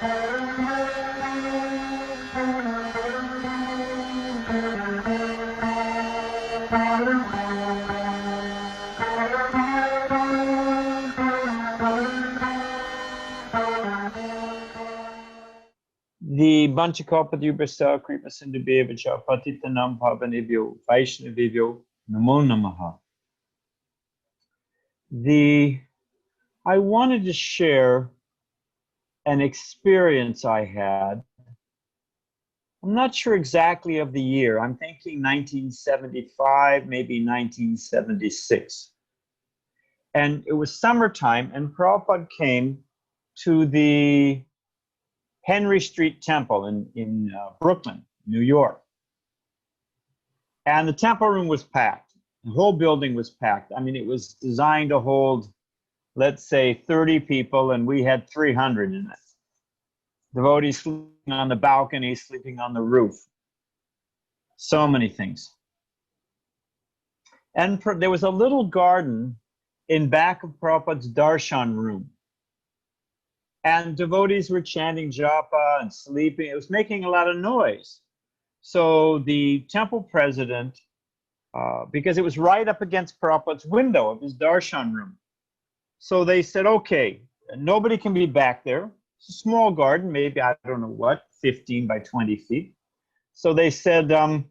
The Banchakalpadhyubhasa Kripa Sindhubhyevacha Patitanam Pavanebhyo Vaishnavebhyo Namo Namaha. I wanted to share an experience I had. I'm not sure exactly of the year. I'm thinking 1975, maybe 1976. And it was summertime, and Prabhupada came to the Henry Street Temple in Brooklyn, New York. And the temple room was packed. The whole building was packed. I mean, it was designed to hold, let's say, 30 people, and we had 300 in it. Devotees sleeping on the balcony, sleeping on the roof. So many things. And there was a little garden in back of Prabhupada's Darshan room. And devotees were chanting japa and sleeping. It was making a lot of noise. So the temple president, because it was right up against Prabhupada's window of his darshan room. So they said, okay, nobody can be back there. It's a small garden, maybe, I don't know what, 15 by 20 feet. So they said, and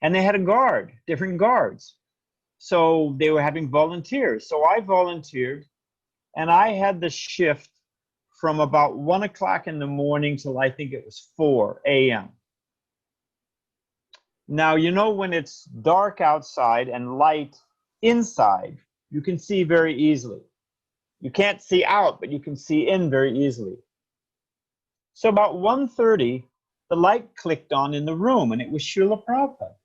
they had a guard, different guards. So they were having volunteers. So I volunteered, and I had the shift from about 1 o'clock in the morning till I think it was 4 a.m. Now, you know, when it's dark outside and light inside, you can see very easily. You can't see out, but you can see in very easily. So about 1:30, the light clicked on in the room, and it was Srila Prabhupada.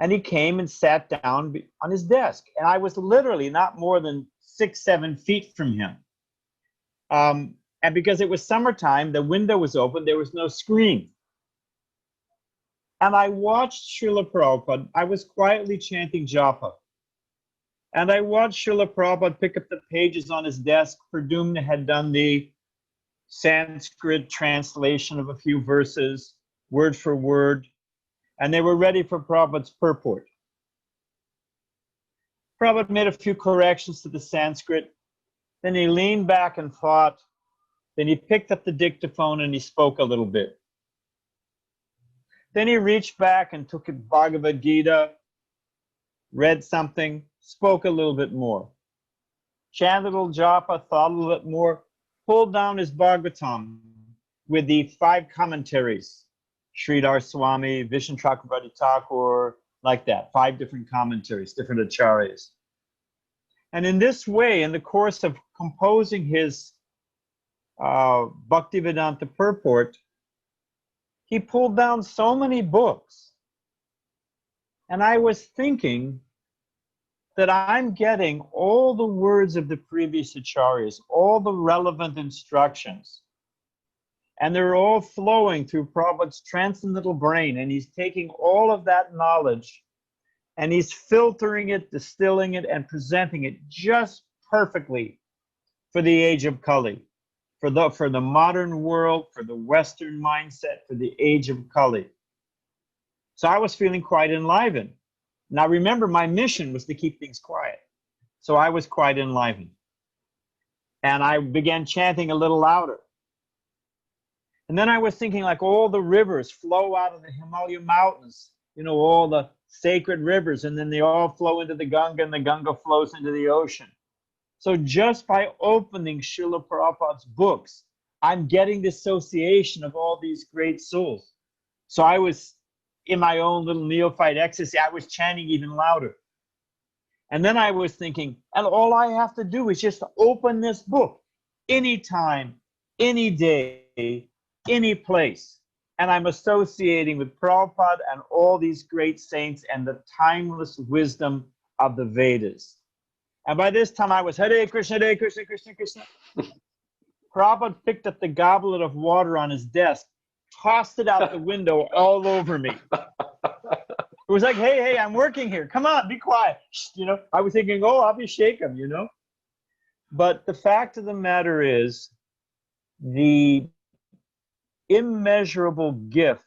And he came and sat down on his desk. And I was literally not more than 6, 7 feet from him. And because it was summertime, the window was open, there was no screen. And I watched Srila Prabhupada. I was quietly chanting japa. And I watched Srila Prabhupada pick up the pages on his desk. Pradumna had done the Sanskrit translation of a few verses, word for word, and they were ready for Prabhupada's purport. Prabhupada made a few corrections to the Sanskrit. Then he leaned back and thought. Then he picked up the dictaphone and he spoke a little bit. Then he reached back and took a Bhagavad Gita, read something, spoke a little bit more. Chanted a little japa, thought a little bit more, pulled down his Bhagavatam with the 5 commentaries. Sridhar Swami, Vishnu Chakravarti Thakur, like that, 5 different commentaries, different acharyas. And in this way, in the course of composing his Bhaktivedanta purport, he pulled down so many books. And I was thinking that I'm getting all the words of the previous acharyas, all the relevant instructions, and they're all flowing through Prabhupada's transcendental brain, and he's taking all of that knowledge and he's filtering it, distilling it, and presenting it just perfectly for the age of Kali, for the modern world, for the Western mindset, for the age of Kali. So I was feeling quite enlivened. Now remember, my mission was to keep things quiet. So I was quite enlivened. And I began chanting a little louder. And then I was thinking like all the rivers flow out of the Himalaya mountains, you know, all the sacred rivers, and then they all flow into the Ganga, and the Ganga flows into the ocean. So just by opening Srila Prabhupada's books, I'm getting the association of all these great souls. So I was, in my own little neophyte ecstasy, I was chanting even louder. And then I was thinking, and all I have to do is just open this book anytime, any day, any place. And I'm associating with Prabhupada and all these great saints and the timeless wisdom of the Vedas. And by this time I was Hare Krishna, Krishna Krishna. Prabhupada picked up the goblet of water on his desk, tossed it out the window all over me. It was like, hey, I'm working here. Come on, be quiet. You know, I was thinking, oh, I'll be shaken, you know. But the fact of the matter is the immeasurable gift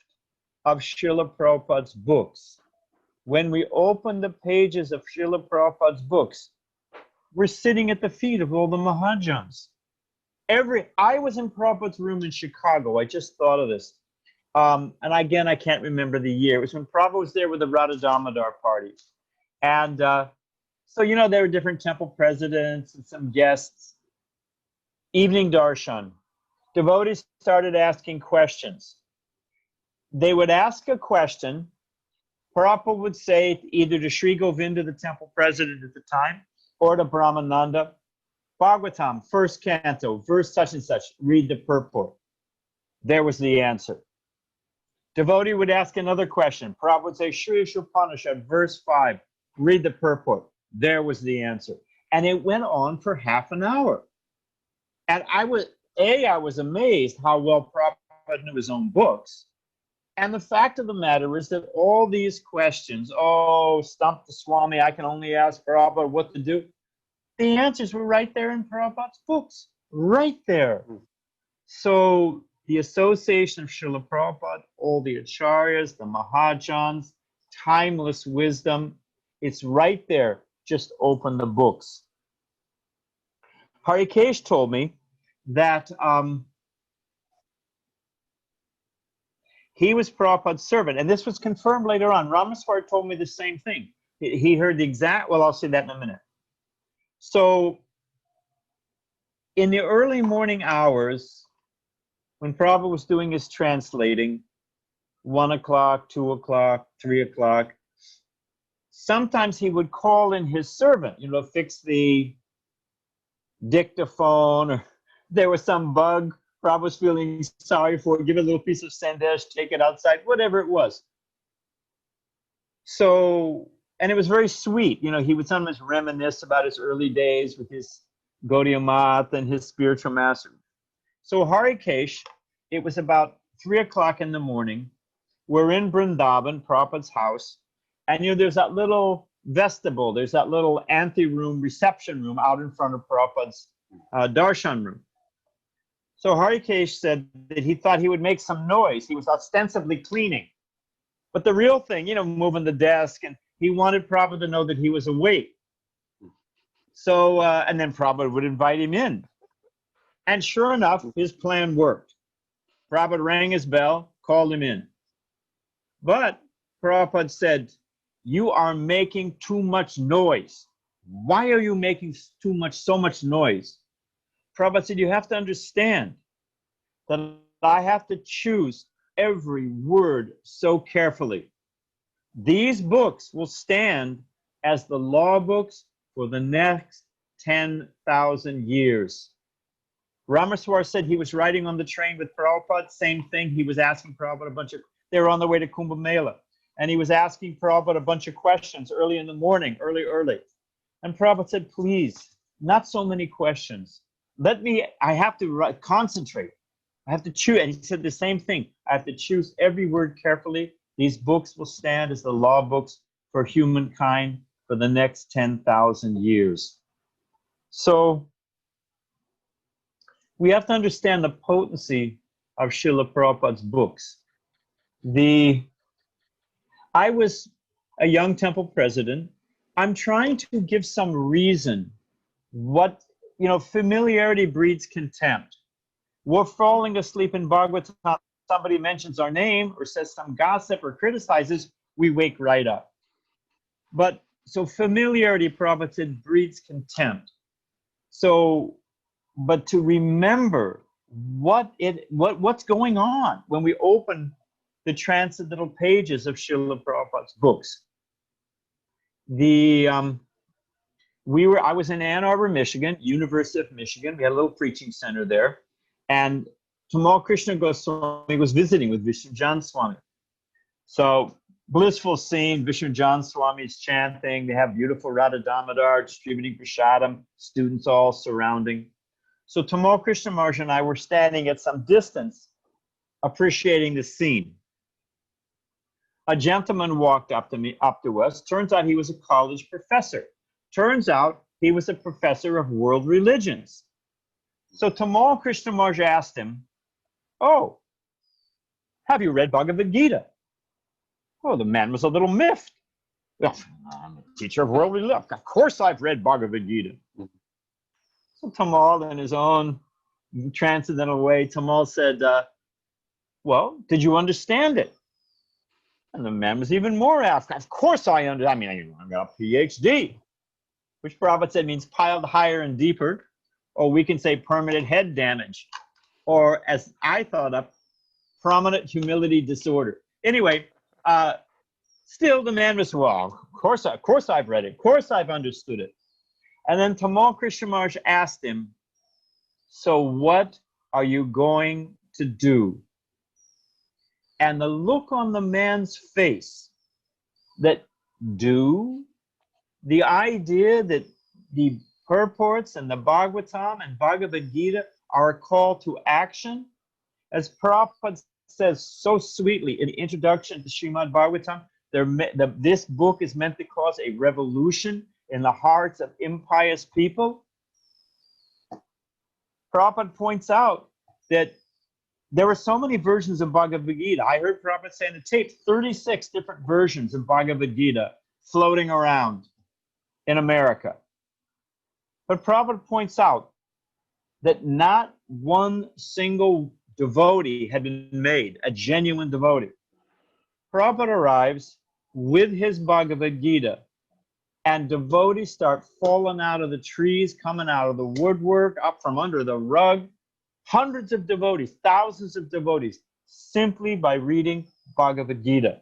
of Srila Prabhupada's books. When we open the pages of Srila Prabhupada's books, we're sitting at the feet of all the Mahajans. I was in Prabhupada's room in Chicago. I just thought of this. And again, I can't remember the year. It was when Prabhupada was there with the Radha Damodar party. And so, you know, there were different temple presidents and some guests. Evening darshan. Devotees started asking questions. They would ask a question. Prabhupada would say either to Sri Govinda, the temple president at the time, or to Brahmananda, Bhagavatam, first canto, verse such and such, read the purport. There was the answer. Devotee would ask another question. Prabhupada would say, Shri Upanishad, verse 5, read the purport. There was the answer. And it went on for half an hour. And I was amazed how well Prabhupada knew his own books. And the fact of the matter is that all these questions, stump the Swami, I can only ask Prabhupada what to do. The answers were right there in Prabhupada's books, right there. So the association of Srila Prabhupada, all the acharyas, the Mahajans, timeless wisdom, it's right there. Just open the books. Harikesh told me that he was Prabhupada's servant, and this was confirmed later on. Ramaswar told me the same thing. He heard the exact, well, I'll say that in a minute. So in the early morning hours, when Prabhupada was doing his translating, 1 o'clock, 2 o'clock, 3 o'clock, sometimes he would call in his servant, fix the dictaphone, or there was some bug Prabhupada was feeling sorry for, give it a little piece of sandesh, take it outside, whatever it was. So, and it was very sweet. He would sometimes reminisce about his early days with his Gaudiya Math and his spiritual master. So Harikesh, it was about 3 o'clock in the morning. We're in Vrindavan, Prabhupada's house. And there's that little vestibule, there's that little anteroom, reception room out in front of Prabhupada's Darshan room. So Harikesh said that he thought he would make some noise. He was ostensibly cleaning. But the real thing, moving the desk, and he wanted Prabhupada to know that he was awake. So, and then Prabhupada would invite him in. And sure enough, his plan worked. Prabhupada rang his bell, called him in. But Prabhupada said, you are making too much noise. Why are you making so much noise? Prabhupada said, you have to understand that I have to choose every word so carefully. These books will stand as the law books for the next 10,000 years. Ramaswar said he was riding on the train with Prabhupada, same thing. He was asking Prabhupada they were on their way to Kumbh Mela, and he was asking Prabhupada a bunch of questions early in the morning, early. And Prabhupada said, please, not so many questions. I have to concentrate. I have to choose. And he said the same thing. I have to choose every word carefully. These books will stand as the law books for humankind for the next 10,000 years. So we have to understand the potency of Srila Prabhupada's books. I was a young temple president. I'm trying to give some reason familiarity breeds contempt. We're falling asleep in Bhagavatam. Somebody mentions our name or says some gossip or criticizes, we wake right up. So familiarity, Prabhupada said, breeds contempt. So, but to remember what's going on when we open the transcendental pages of Srila Prabhupada's books. I was in Ann Arbor, Michigan, University of Michigan. We had a little preaching center there. And Tamal Krishna Goswami was visiting with Vishnujan Swami. So blissful scene, Vishnujan Swami is chanting. They have beautiful Radha Damodar distributing prasadam, students all surrounding. So Tamal Krishna Maharaj and I were standing at some distance, appreciating the scene. A gentleman walked up to us. Turns out he was a college professor. Turns out he was a professor of world religions. So Tamal Krishnamurti asked him, "Oh, have you read Bhagavad Gita?" Oh, the man was a little miffed. "Well, I'm a teacher of worldly love. Of course I've read Bhagavad Gita." So Tamal, in his own transcendental way, Tamal said, "Well, did you understand it?" And the man was even more asked. "Of course I understand. I mean, I got a PhD," which Prabhupada said means piled higher and deeper, or we can say permanent head damage, or as I thought of, prominent humility disorder. Anyway, still the man was, "Well, of course I've read it. Of course I've understood it." And then Tamal Krishnamurti asked him, "So what are you going to do?" And the look on the man's face, that the idea that the purports and the Bhagavatam and Bhagavad Gita are a call to action, as Prabhupada says so sweetly in the introduction to Srimad Bhagavatam, this book is meant to cause a revolution in the hearts of impious people. Prabhupada points out that there were so many versions of Bhagavad Gita. I heard Prabhupada say in the tape 36 different versions of Bhagavad Gita floating around in America. But Prabhupada points out that not one single devotee had been made, a genuine devotee. Prabhupada arrives with his Bhagavad Gita, and devotees start falling out of the trees, coming out of the woodwork, up from under the rug. Hundreds of devotees, thousands of devotees, simply by reading Bhagavad Gita.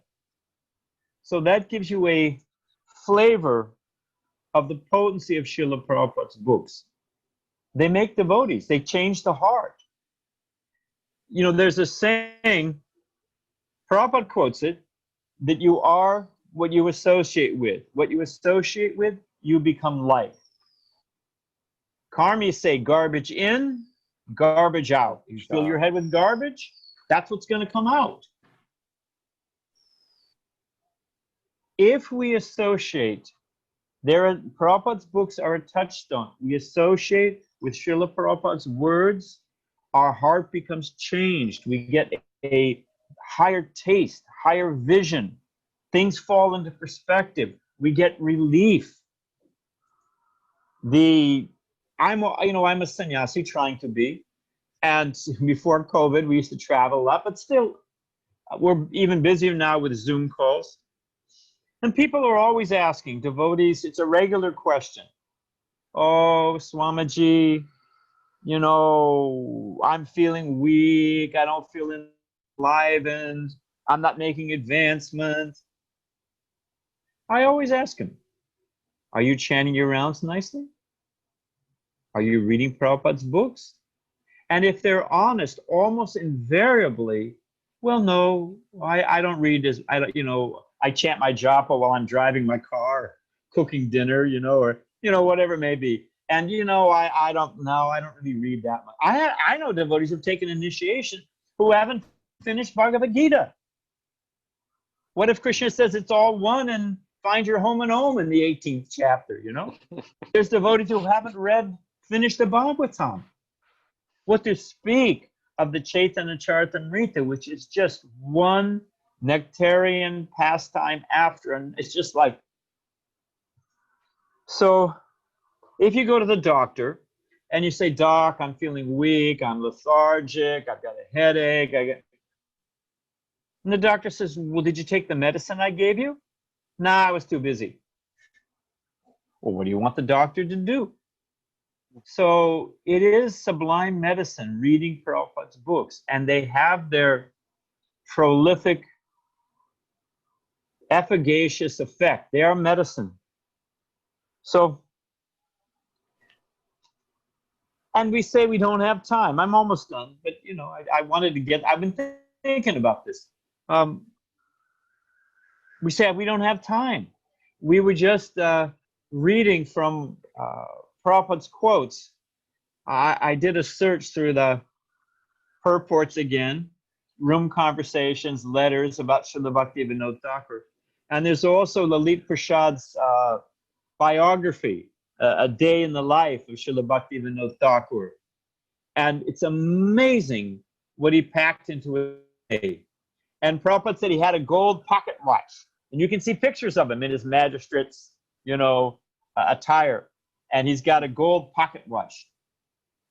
So that gives you a flavor of the potency of Srila Prabhupada's books. They make devotees, they change the heart. You know, there's a saying, Prabhupada quotes it, that you are what you associate with. What you associate with, you become like. Karmis say garbage in, garbage out. You fill your head with garbage, that's what's going to come out. If we associate, Prabhupada's books are a touchstone. We associate with Srila Prabhupada's words, our heart becomes changed. We get a higher taste, higher vision. Things fall into perspective. We get relief. I'm a sannyasi trying to be, and before COVID we used to travel a lot, but still we're even busier now with Zoom calls. And people are always asking, devotees, it's a regular question. "Oh, Swamiji, you know, I'm feeling weak, I don't feel enlivened, I'm not making advancements." I always ask them, are you chanting your rounds nicely? Are you reading Prabhupada's books? And if they're honest, almost invariably, well, no, I don't read this. I chant my japa while I'm driving my car, cooking dinner, or whatever it may be. And I don't really read that much. I know devotees who've taken initiation who haven't finished Bhagavad Gita. What if Krishna says it's all one and find your home and home in the 18th chapter, There's devotees who haven't finished the Bhagavatam. What to speak of the Chaitanya Charitamrita, which is just one nectarian pastime after, and it's just like. So if you go to the doctor and you say, "Doc, I'm feeling weak, I'm lethargic, I've got a headache," and the doctor says, "Well, did you take the medicine I gave you?" "Nah, I was too busy." Well, what do you want the doctor to do? So it is sublime medicine reading Prabhupada's books, and they have their prolific, efficacious effect. They are medicine. So, and we say we don't have time. I'm almost done, but I wanted to I've been thinking about this. We say we don't have time. We were just reading from Prabhupada's quotes. I did a search through the purports again, room conversations, letters about Srila Bhaktivinoda Thakur. And there's also Lalit Prasad's biography, A Day in the Life of Srila Bhaktivinoda Thakur. And it's amazing what he packed into a day. And Prabhupada said he had a gold pocket watch. And you can see pictures of him in his magistrate's, attire. And he's got a gold pocket watch.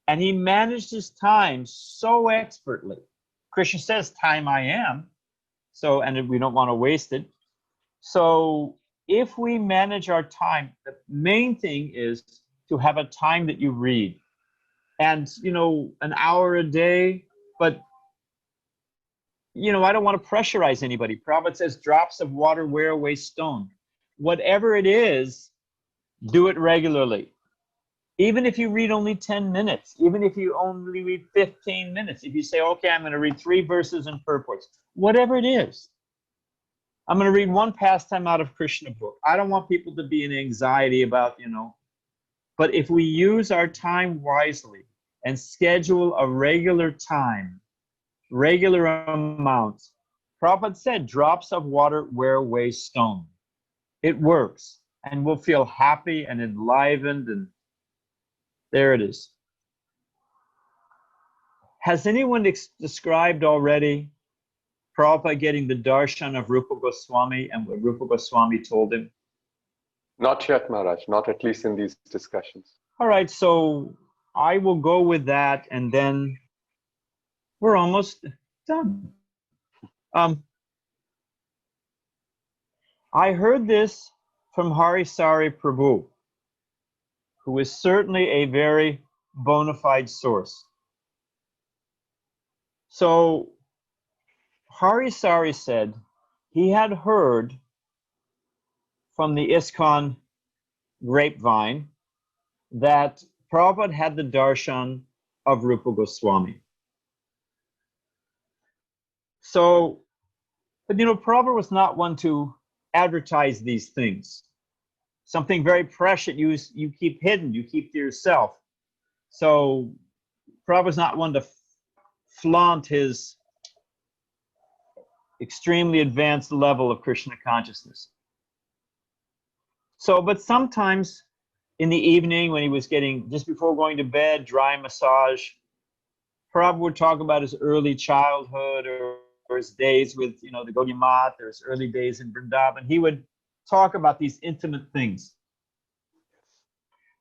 And he managed his time so expertly. Krishna says, time I am. So, and we don't want to waste it. So if we manage our time, the main thing is to have a time that you read. And, an hour a day, but, I don't want to pressurize anybody. Prabhupada says, drops of water wear away stone. Whatever it is, do it regularly. Even if you read only 10 minutes, even if you only read 15 minutes, if you say, okay, I'm going to read 3 verses and purports, whatever it is. I'm going to read one pastime out of Krishna book. I don't want people to be in anxiety about, but if we use our time wisely and schedule a regular time, regular amount, Prabhupada said, drops of water wear away stone. It works, and we'll feel happy and enlivened, and there it is. Has anyone described already Prabhupada getting the darshan of Rupa Goswami and what Rupa Goswami told him? Not yet, Maharaj, not at least in these discussions. All right, so I will go with that, and then we're almost done. I heard this from Harisari Prabhu, who is certainly a very bona fide source. So Harisari said he had heard from the ISKCON grapevine that Prabhupada had the darshan of Rupa Goswami. So, but Prabhupada was not one to advertise these things. Something very precious you keep hidden, you keep to yourself. So Prabhupada's not one to flaunt his extremely advanced level of Krishna consciousness. So, but sometimes in the evening when he was just before going to bed, dry massage, Prabhupada would talk about his early childhood or his days with, the Gaudiya Mat, or his early days in Vrindavan. He would talk about these intimate things.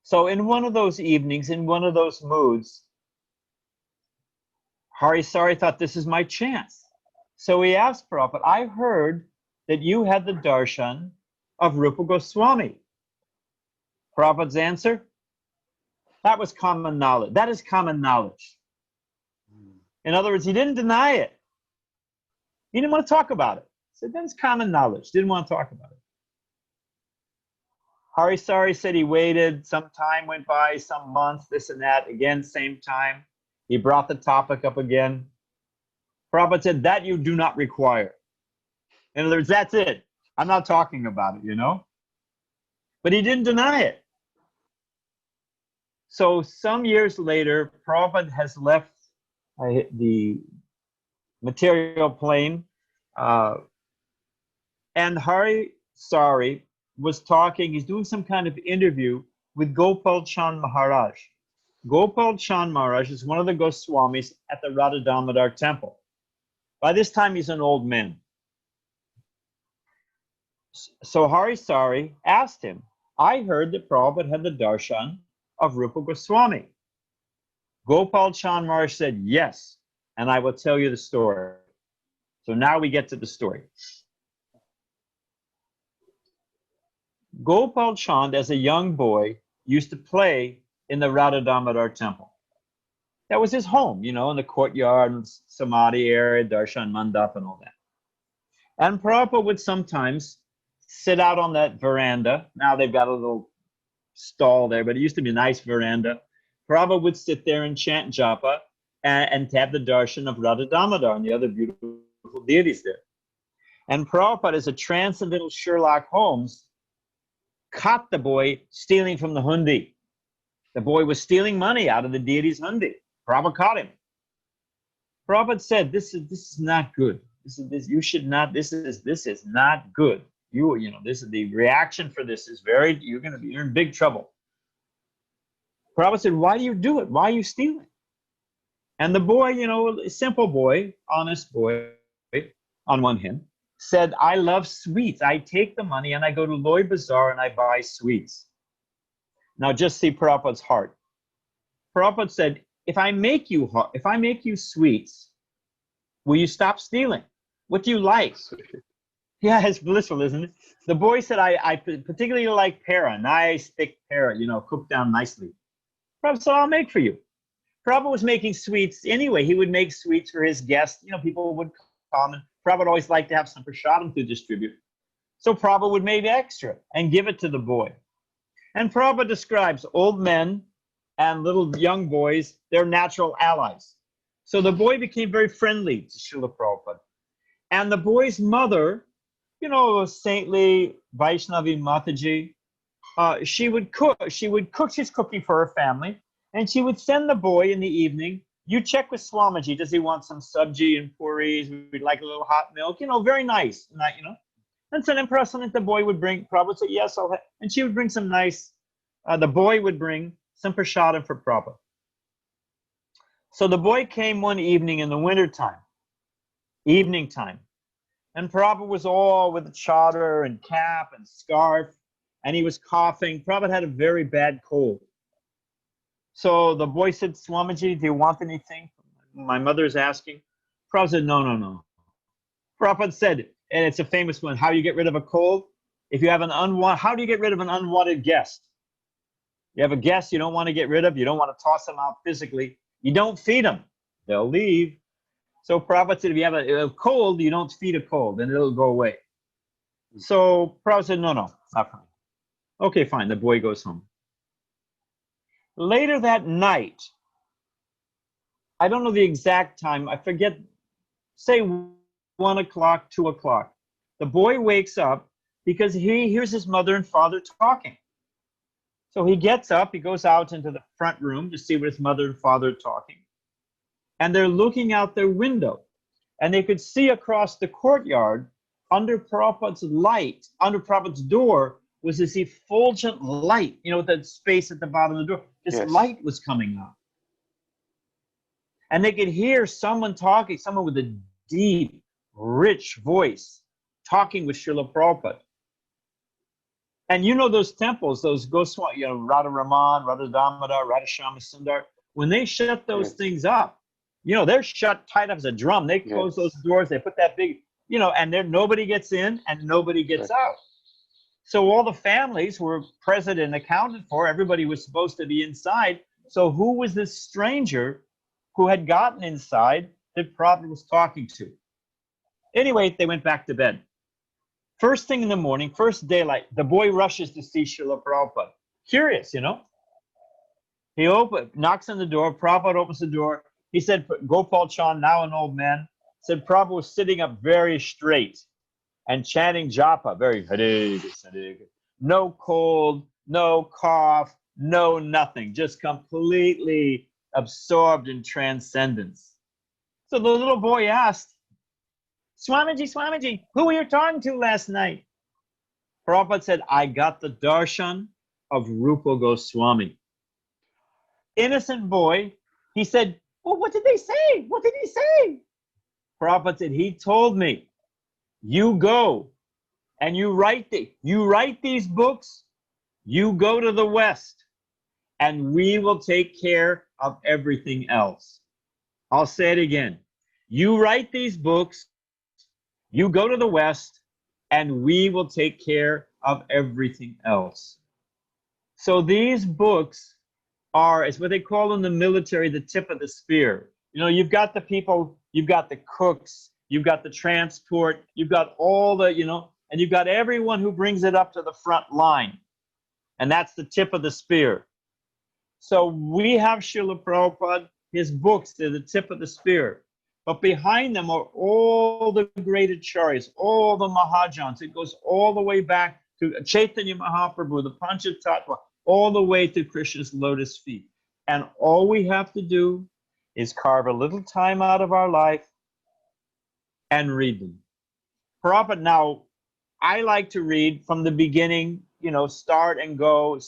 So in one of those evenings, in one of those moods, Harisari thought, this is my chance. So he asked Prabhupada, I heard that you had the darshan of Rupa Goswami. Prabhupada's answer, that was common knowledge. That is common knowledge. In other words, he didn't deny it. He didn't want to talk about it. He said, that's common knowledge. Didn't want to talk about it. Harisari said he waited. Some time went by, some months, this and that. Again, same time. He brought the topic up again. Prabhupada said, that you do not require. In other words, that's it. I'm not talking about it, But he didn't deny it. So some years later, Prabhupada has left the material plane, and Harisari was talking, he's doing some kind of interview with Gopal Chand Maharaj. Gopal Chand Maharaj is one of the Goswamis at the Radha Damodar temple. By this time, he's an old man. So Harisari asked him, I heard that Prabhupada had the darshan of Rupa Goswami. Gopal Chand Maharaj said, yes, and I will tell you the story. So now we get to the story. Gopal Chand, as a young boy, used to play in the Radha Damodar temple. That was his home, in the courtyard and Samadhi area, Darshan Mandap and all that. And Prabhupada would sometimes sit out on that veranda. Now they've got a little stall there, but it used to be a nice veranda. Prabhupada would sit there and chant japa and have the darshan of Radha Damodar and the other beautiful deities there. And Prabhupada, as a transcendental Sherlock Holmes, caught the boy stealing from the hundi. The boy was stealing money out of the deity's hundi. Prabhupada caught him. Prabhupada said, this is not good. You should not, this is not good. This is the reaction for this is you're in big trouble. Prabhupada said, why do you do it? Why are you stealing? And the boy, you know, simple boy, honest boy, on one hand, said, I love sweets. I take the money and I go to Loy Bazaar and I buy sweets. Now just see Prabhupada's heart. Prabhupada said, if I make you sweets, will you stop stealing? What do you like? Yeah, it's blissful, isn't it? The boy said, I particularly like para, nice thick para, you know, cooked down nicely. Prabhupada said, I'll make for you. Prabhupada was making sweets anyway. He would make sweets for his guests. You know, people would come, and Prabhupada always liked to have some prasadam to distribute. So Prabhupada would make extra and give it to the boy. And Prabhupada describes old men and little young boys, they're natural allies. So the boy became very friendly to Srila Prabhupada. And the boy's mother, you know, saintly Vaishnavi Mataji, she would cook. She's cooking for her family. And she would send the boy in the evening, you check with Swamiji, does he want some sabji and puris? We'd like a little hot milk, you know, very nice, you know. And so then Prasanna, the boy would bring, Prabhupada said, yes, I'll have, and she would bring some nice, the boy would bring some prasadam for Prabhupada. So the boy came one evening in the winter time, evening time, and Prabhupada was all with a chadar and cap and scarf, and he was coughing. Prabhupada had a very bad cold. So the boy said, Swamiji, do you want anything? My mother's asking. Prabhupada said, no, no, no. Prabhupada said, and it's a famous one, how you get rid of a cold? If you have an how do you get rid of an unwanted guest? You have a guest you don't want to get rid of, you don't want to toss them out physically, you don't feed them, they'll leave. So Prabhupada said, if you have a cold, you don't feed a cold, and it'll go away. So Prabhupada said, no, no, not for me. Okay, fine, the boy goes home. Later that night, I don't know the exact time, I forget, say 1 o'clock, 2 o'clock. The boy wakes up because he hears his mother and father talking. So he gets up, he goes out into the front room to see what his mother and father are talking. And they're looking out their window. And they could see across the courtyard, under Prabhupada's light, under Prabhupada's door, was this effulgent light, you know, with that space at the bottom of the door. This light was coming up. And they could hear someone talking, someone with a deep, rich voice, talking with Srila Prabhupada. And you know those temples, those Goswami, you know, Radha Raman, Radha Damodar, Radha Shama Sundar, when they shut those things up, you know, they're shut tight up as a drum. They close those doors, they put that big, you know, and there nobody gets in and nobody gets out. So all the families were present and accounted for. Everybody was supposed to be inside. So who was this stranger who had gotten inside that Prabhupada was talking to? Anyway, they went back to bed. First thing in the morning, first daylight, the boy rushes to see Srila Prabhupada. Curious, you know? He knocks on the door. Prabhupada opens the door. He said, Gopal Chand, now an old man, said Prabhupada was sitting up very straight and chanting japa, very Hare Krishna, Hare Krishna. No cold, no cough, no nothing, just completely absorbed in transcendence. So the little boy asked, Swamiji, Swamiji, who were you talking to last night? Prabhupada said, I got the darshan of Rupa Goswami. Innocent boy, he said, well, what did they say? What did he say? Prabhupada said, he told me, you go and you write these books, you go to the West, and we will take care of everything else. I'll say it again. You write these books, you go to the West, and we will take care of everything else. So these books are, it's what they call in the military, the tip of the spear. You know, you've got the people, you've got the cooks, you've got the transport, you've got all the, you know, and you've got everyone who brings it up to the front line. And that's the tip of the spear. So we have Srila Prabhupada, his books, they're the tip of the spear. But behind them are all the great acharyas, all the Mahajans. It goes all the way back to Chaitanya Mahaprabhu, the Panchatattva, all the way to Krishna's lotus feet. And all we have to do is carve a little time out of our life and read them. Prabhupada, now, I like to read from the beginning, you know, start and go,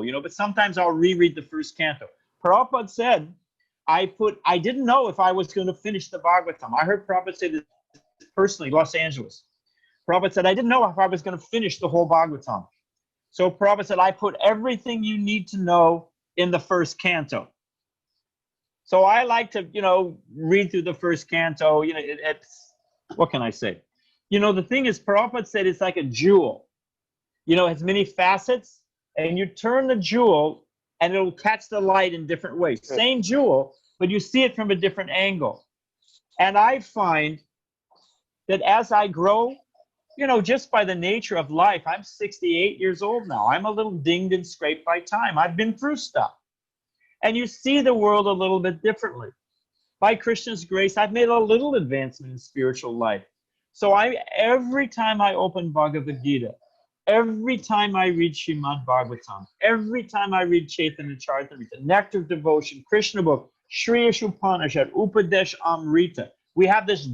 you know, but sometimes I'll reread the first canto. Prabhupada said, I didn't know if I was going to finish the Bhagavatam. I heard Prabhupada say this personally, Los Angeles. Prabhupada said, I didn't know if I was going to finish the whole Bhagavatam. So Prabhupada said, I put everything you need to know in the first canto. So I like to, read through the first canto. It's, what can I say? The thing is, Prabhupada said it's like a jewel. It has many facets, and you turn the jewel, and it'll catch the light in different ways. Same jewel, but you see it from a different angle. And I find that as I grow, just by the nature of life, I'm 68 years old now. I'm a little dinged and scraped by time. I've been through stuff. And you see the world a little bit differently. By Krishna's grace, I've made a little advancement in spiritual life. So every time I open Bhagavad Gita, every time I read Srimad Bhagavatam, every time I read Chaitanya Charitamrita, Nectar of Devotion, Krishna book, Shri Upanishad, Upadesh Amrita, we have this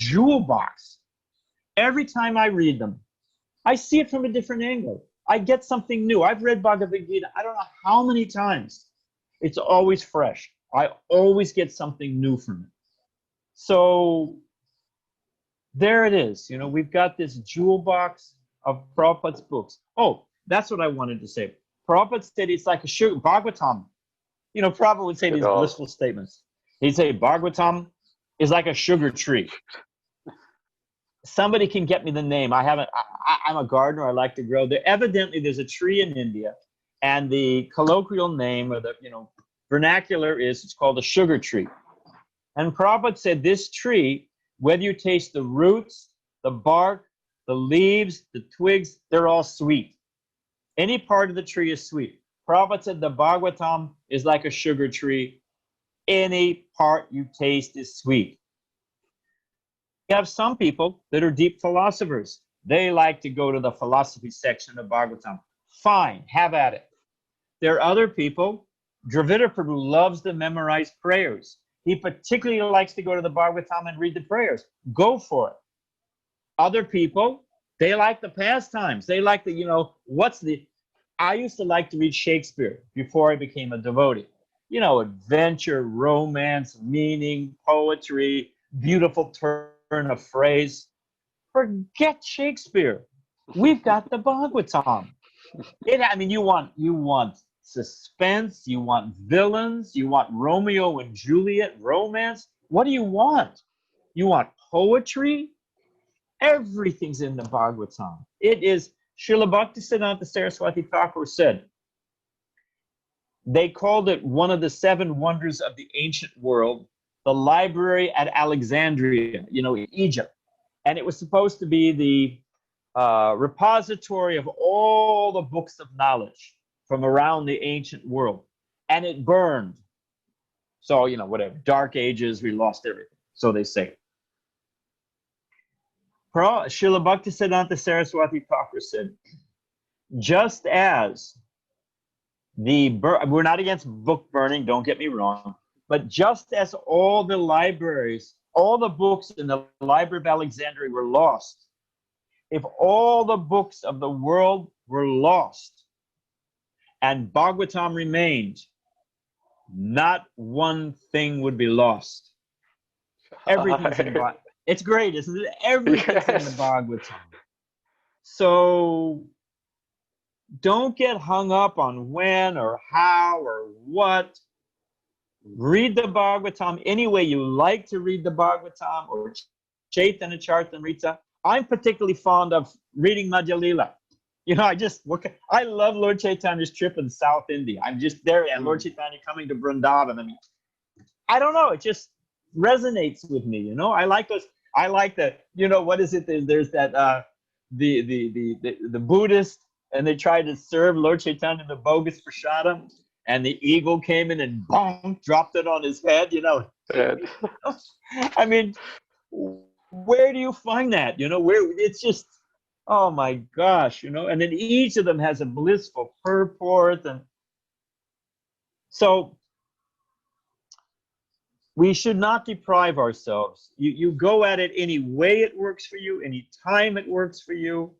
jewel box. Every time I read them, I see it from a different angle. I get something new. I've read Bhagavad Gita, I don't know how many times. It's always fresh. I always get something new from it. So there it is. We've got this jewel box of Prabhupada's books. Oh, that's what I wanted to say. Prabhupada said it's like a sugar, Bhagavatam. Prabhupada would say these blissful statements. He'd say, Bhagavatam is like a sugar tree. Somebody can get me the name. I'm a gardener. I like to grow. There's a tree in India, and the colloquial name, or the vernacular it's called a sugar tree. And Prabhupada said this tree, whether you taste the roots, the bark, the leaves, the twigs, they're all sweet. Any part of the tree is sweet. Prabhupada said the Bhagavatam is like a sugar tree. Any part you taste is sweet. You have some people that are deep philosophers. They like to go to the philosophy section of Bhagavatam. Fine, have at it. There are other people. Dravida Prabhu loves to memorize prayers. He particularly likes to go to the Bhagavatam and read the prayers. Go for it. Other people, they like the pastimes. They like I used to like to read Shakespeare before I became a devotee. Adventure, romance, meaning, poetry, beautiful turn of phrase. Forget Shakespeare. We've got the Bhagavatam. You want suspense, you want villains, you want Romeo and Juliet romance. What do you want? You want poetry? Everything's in the Bhagavatam. It is, Srila Bhaktisiddhanta Saraswati Thakur said, they called it one of the 7 wonders of the ancient world, the library at Alexandria, in Egypt. And it was supposed to be the repository of all the books of knowledge from around the ancient world. And it burned. So, whatever, dark ages, we lost everything. So they say. Srila Bhaktisiddhanta Saraswati Thakur said, just as we're not against book burning, don't get me wrong, but just as all the libraries, all the books in the Library of Alexandria were lost, if all the books of the world were lost and Bhagavatam remained, not one thing would be lost. Everything's in Bhagavatam. It's great, isn't it? Everything's in the Bhagavatam. So don't get hung up on when or how or what. Read the Bhagavatam any way you like to read the Bhagavatam, or Chaitanya Charitamrita. I'm particularly fond of reading Madhya Lila. I love Lord Chaitanya's trip in South India. I'm just there, and Lord Chaitanya coming to Vrindavan. I don't know, it just resonates with me. I like those. I like the, what is it? There's that the Buddhist, and they tried to serve Lord Chaitanya the bogus prasadam, and the eagle came in and boom, dropped it on his head. Where do you find that? Where it's just, oh my gosh, and then each of them has a blissful purport, and so we should not deprive ourselves. You go at it any way it works for you, any time it works for you.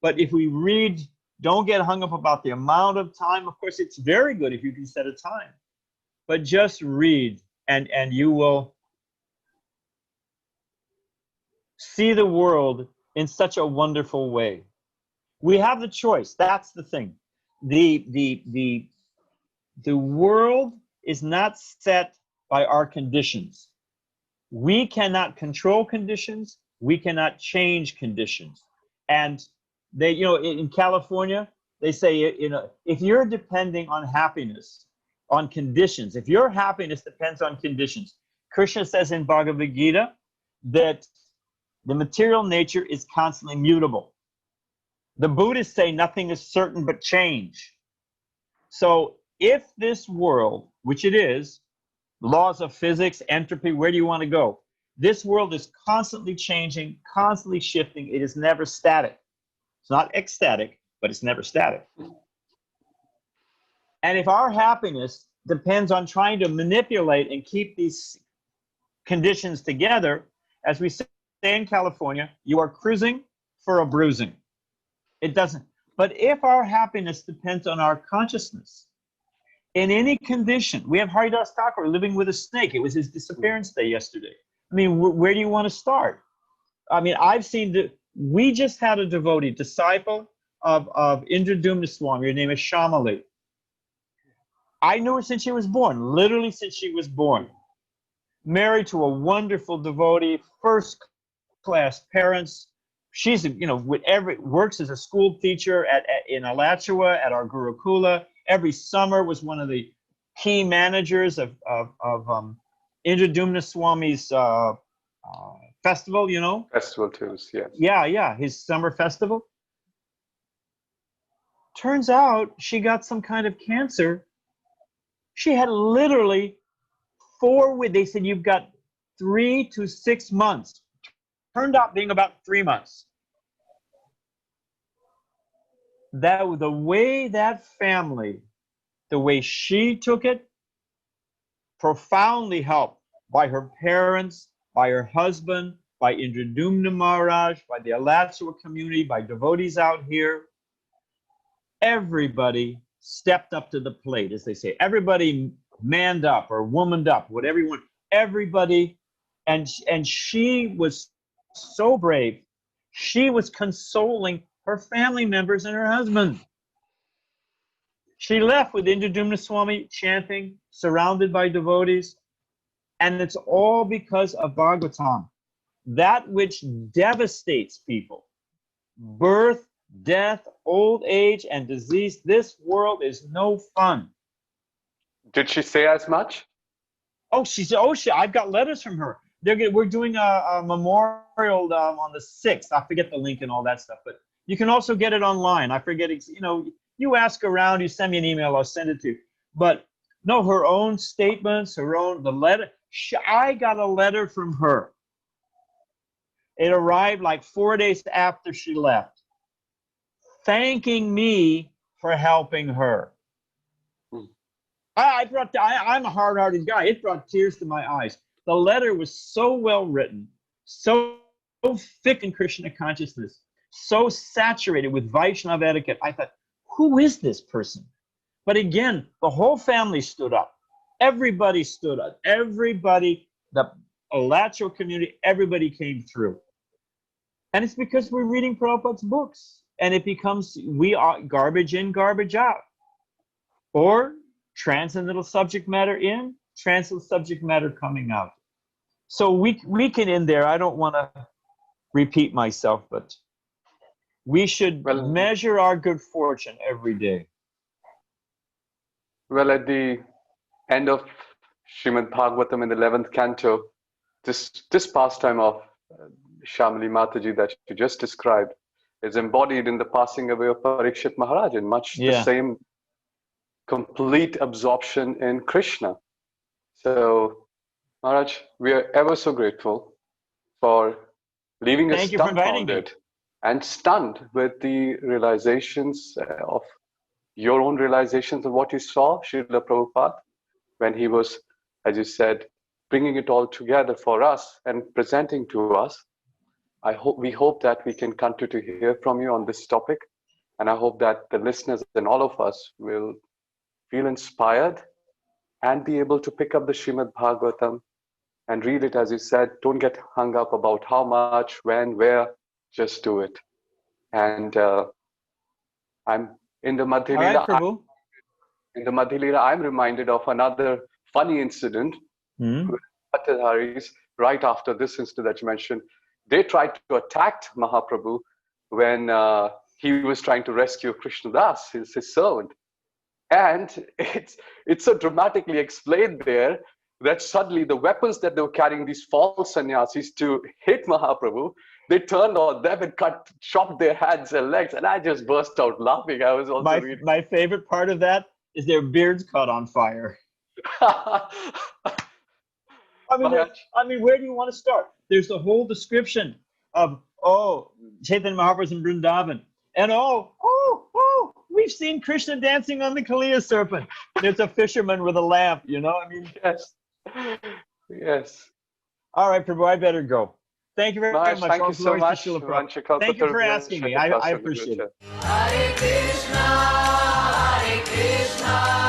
But if we read, don't get hung up about the amount of time. Of course, it's very good if you can set a time. but just read and you will see the world in such a wonderful way. We have the choice. That's the thing. The world is not set by our conditions. We cannot control conditions. We cannot change conditions. And they, in California, they say, if you're depending on happiness, on conditions, if your happiness depends on conditions, Krishna says in Bhagavad Gita that the material nature is constantly mutable. The Buddhists say nothing is certain but change. So if this world, which it is, laws of physics, entropy, where do you want to go? This world is constantly changing, constantly shifting. It is never static. It's not ecstatic, but it's never static. And if our happiness depends on trying to manipulate and keep these conditions together, as we say in California, you are cruising for a bruising. It doesn't. But if our happiness depends on our consciousness, in any condition, we have Haridas Thakur living with a snake. It was his disappearance day yesterday. I mean, where do you want to start? I mean, I've seen, we just had a devotee, disciple of Indradumna Swami. Her name is Shamali. I knew her since she was born, literally since she was born. Married to a wonderful devotee, first class parents. She's, works as a school teacher in Alachua at our Gurukula. Every summer was one of the key managers of Indradumna Swami's festival, Festival tours, yes. Yeah, his summer festival. Turns out she got some kind of cancer. She had literally they said you've got 3 to 6 months. Turned out being about 3 months. The way that family, the way she took it, profoundly helped by her parents, by her husband, by Indradumna Maharaj, by the Alachua community, by devotees out here. Everybody stepped up to the plate, as they say. Everybody manned up or womaned up, whatever you want. Everybody, and she was so brave. She was consoling her family members and her husband. She left with Indradumna Swami chanting, surrounded by devotees, and it's all because of Bhagavatam. That which devastates people, birth, death, old age, and disease, this world is no fun. Did she say as much? Oh, she said, I've got letters from her. We're doing a memorial on the 6th. I forget the link and all that stuff, but you can also get it online. I forget, you ask around, you send me an email, I'll send it to you. But no, her own statements, the letter. I got a letter from her. It arrived like 4 days after she left, thanking me for helping her. I'm a hard-hearted guy. It brought tears to my eyes. The letter was so well written, so thick in Krishna consciousness, so saturated with Vaishnava etiquette. I thought, who is this person? But again, the whole family stood up. Everybody stood up. Everybody, the Alachua community, everybody came through. And it's because we're reading Prabhupada's books. And it becomes, we are garbage in, garbage out. Or transcendental subject matter in, transcendental subject matter coming out. So we can end there. I don't want to repeat myself, but we should measure our good fortune every day. Well, at the end of Srimad Bhagavatam in the 11th canto, this pastime of Shamali Mataji that you just described is embodied in the passing away of Parikshit Maharaj in much the same complete absorption in Krishna. So, Maharaj, we are ever so grateful for leaving us dumbfounded and stunned with the realizations of your own realizations of what you saw, Srila Prabhupada, when he was, as you said, bringing it all together for us and presenting to us. We hope that we can continue to hear from you on this topic. And I hope that the listeners and all of us will feel inspired and be able to pick up the Srimad Bhagavatam and read it, as you said. Don't get hung up about how much, when, where. Just do it. And I'm in the Madhya All right, Leela. Prabhu. In the Madhya Leela, I'm reminded of another funny incident. With Patadharis, right after this incident that you mentioned, they tried to attack Mahaprabhu when he was trying to rescue Krishnadas, his servant. And it's so dramatically explained there that suddenly the weapons that they were carrying, these false sannyasis, to hit Mahaprabhu, they turned on them and chopped their hands and legs. And I just burst out laughing. I was also reading. My favorite part of that is their beards caught on fire. I mean, where do you want to start? There's the whole description of, Chaitanya Mahaprabhu's in Vrindavan. And we've seen Krishna dancing on the Kaliya serpent. There's a fisherman with a lamp, I mean. Yes. Yes. All right, Prabhu, I better go. Thank you very much. Thank you so much. Thank you for asking me. I appreciate it. Hare Krishna, Hare Krishna.